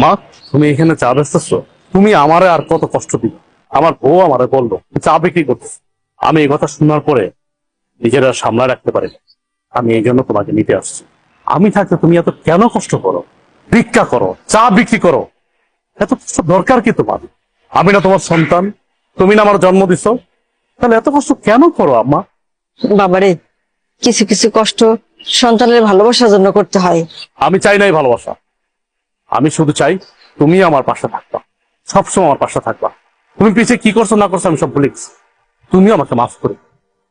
মা, তুমি এখানে চা বেচতেছো? তুমি আমারে আর কত কষ্ট দিবে? আমার বউ আমারে বললো চা বিক্রি করতেছে। আমি এই কথা শোনার পরে নিজের আর সামলায় রাখতে পারি না। আমি এই জন্য তোমাকে নিতে আসছি। আমি থাকতে তুমি এত কেন কষ্ট করো? ভিক্ষা করো, চা বিক্রি করো, এত কষ্ট দরকার কি তোমার? আমি না তোমার সন্তান? তুমি না আমার জন্ম দিছো? তাহলে এত কষ্ট কেন করো আম্মা? বাবারে, কিছু কিছু কষ্ট সন্তানের ভালোবাসার জন্য করতে হয়। আমি চাই নাই ভালোবাসা, আমি শুধু চাই তুমি আমার পাশে থাকবা, সবসময় আমার পাশে থাকবা। তুমি পিছে কি করছো না করছো আমি সব ভুলে গেছি। তুমি আমাকে মাফ করে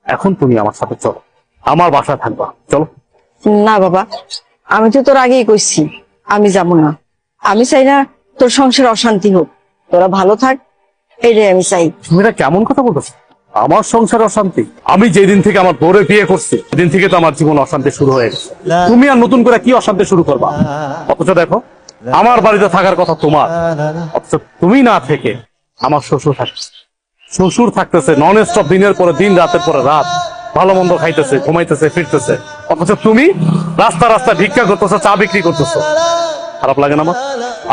এখন তুমি আমার সাথে চলো, আমার বাসায় থাকবা, চলো। না বাবা, আমি তো তোর আগেই কইছি আমি যাব না। আমি চাই না তোর সংসারে অশান্তি হোক, তোরা ভালো থাক, এটাই আমি চাই। তুমি এটা কেমন কথা বলতেছো? আমার সংসারে অশান্তি? আমি যেদিন থেকে আমার বউরে বিয়ে করছি সেদিন থেকে তো আমার জীবন অশান্তি শুরু হয়ে গেছে। তুমি আর নতুন করে কি অশান্তি শুরু করবা? অথচ দেখো, আমার বাড়িতে থাকার কথা তোমার, অথচ তুমি না থেকে আমার শ্বশুর থাকতেছে। শ্বশুর থাকতেছে নন স্টপ, দিনের পরে দিন, রাতের পরে রাত, ভালো মন্দ খাইতেছে, ঘুমাইতেছে, ফিরতেছে। অথচ তুমি রাস্তা রাস্তা ভিক্ষা করতেছো, চা বিক্রি করতেছো। খারাপ লাগে না আমার?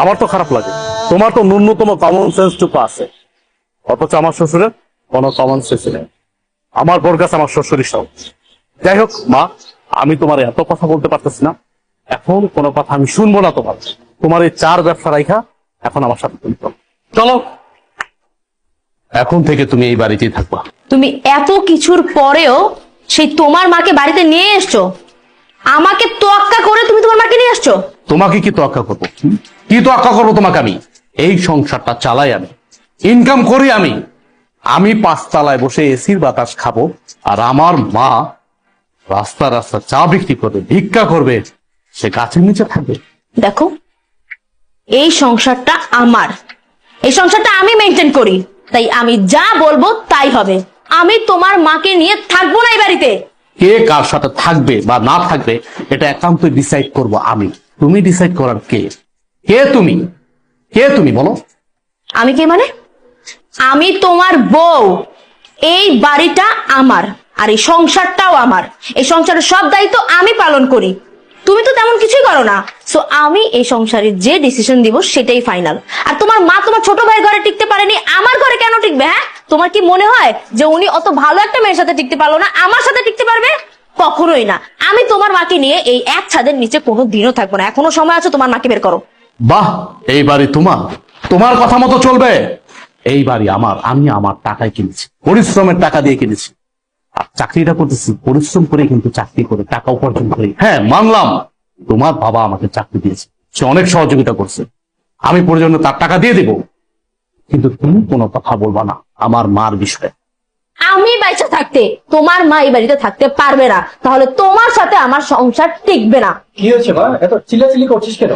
আমার তো খারাপ লাগে। তোমার তো ন্যূনতম কমন সেন্সটুকু আছে, অথচ আমার শ্বশুরের কোনো কমন সেন্স নেই। আমার বোর কাছে আমার শ্বশুরই সব। যাই হোক মা, আমি তোমার এত কথা বলতে পারতেছি না। এখন কোনো কথা আমি শুনবো না তোমার। তোমার এই চার ব্যবসা রাইখা এখন আমার সাথে তুমি চলো। চলো, এখন থেকে তুমি এই বাড়িতেই থাকবা। তুমি এত কিছুর পরেও সেই তোমার মাকে বাড়িতে নিয়ে এসছো, আমাকে তোয়াক্কা করে তুমি তোমার মাকে নিয়ে আসছো। তোমাকে কি তোয়াক্কা করবো? কি তোয়াক্কা করবো তোমাকে? আমি এই সংসারটা চালাই, আমি ইনকাম করি। আমি 5 তলায় বসে এসির বাতাস খাবো, আর আমার মা রাস্তা রাস্তা চা বিক্রি করবে, ভিক্ষা করবে, সে গাছের নিচে থাকবে। দেখো, এই সংসারটা আমার, এই সংসারটা আমি মেনটেন করি, তাই আমি যা বলবো তাই হবে। আমি তোমার মাকে নিয়ে থাকবো না এই বাড়িতে। কে কার সাথে থাকবে বা না থাকবে এটা একান্তই ডিসাইড করব আমি। তুমি ডিসাইড করার কে? কে তুমি? কে তুমি বলো? আমি কে মানে? আমি তোমার বউ। এই বাড়িটা আমার, আর এই সংসারটাও আমার। এই সংসারের সব দায়িত্ব আমি পালন করি, তুমি তো তেমন কিছুই করো না। সো আমি এই সংসারে যে ডিসিশন দিব সেটাই ফাইনাল। আর তোমার মা তোমার ছোট ভাই ঘরে টিকতে পারেনি, আমার ঘরে কেন টিকবে? হ্যাঁ, তোমার কি মনে হয় যে উনি অত ভালো একটা মেয়ের সাথে টিকতে পারলো না, আমার সাথে টিকতে পারবে? কখনোই না। আমি তোমার মাকে নিয়ে এই এক ছাদের নিচে কোনো দিনও থাকবো না। এখনো সময় আছে, তোমার মাকে বের করো। বাহ, এই বাড়ি তোমার, তোমার কথা মতো চলবে। এই বাড়ি আমার, আমি আমার টাকায় কিনেছি, পরিশ্রমের টাকা দিয়ে কিনেছি। আর চাকরিটা করতেছি পরিশ্রম করে, কিন্তু চাকরি করে টাকা উপার্জন করি। হ্যাঁ মানলাম, তোমার বাবা আমাকে চাকরি দিয়েছে, সে অনেক সহযোগিতা করছে, আমি প্রয়োজনে তার টাকা দিয়ে দেব। কিন্তু তুমি কোনো কথা বলবা না আমার মার বিষয়ে। আমি বাইচা থাকতে তোমার মা এই বাড়িতে থাকতে পারবে না, তাহলে তোমার সাথে আমার সংসার টিকবে না। কি হয়েছে মা, এত চিল্লাচিল্লি করছিস কেন?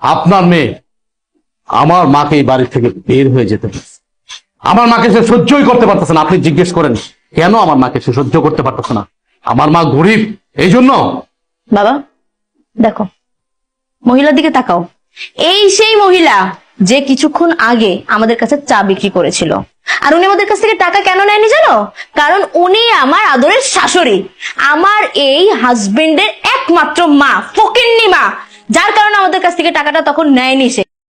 আপনার মেয়ে আমার মাকে এই বাড়ি থেকে বের হয়ে যেতে বলছে। আমার মাকে সে সহ্যই করতে পারতেছে না। আপনি জিজ্ঞেস করেন কেন আমার মাকে সে সহ্য করতে পারতেছে না? আমার মা গরিব, এই জন্য। বাবা দেখো, মহিলার দিকে তাকাও। এই সেই মহিলা যে কিছুক্ষণ আগে আমাদের কাছে চা বিক্রি করেছিল। আর উনি আমাদের কাছ থেকে টাকা কেন নেয়নি জানো? কারণ উনি আমার আদরের শাশুড়ি, আমার এই হাজবেন্ডের একমাত্র মা, ফকিন্নি মা, যার কারণে আমাদের কাছ থেকে টাকাটা তখন নেয়নি সে।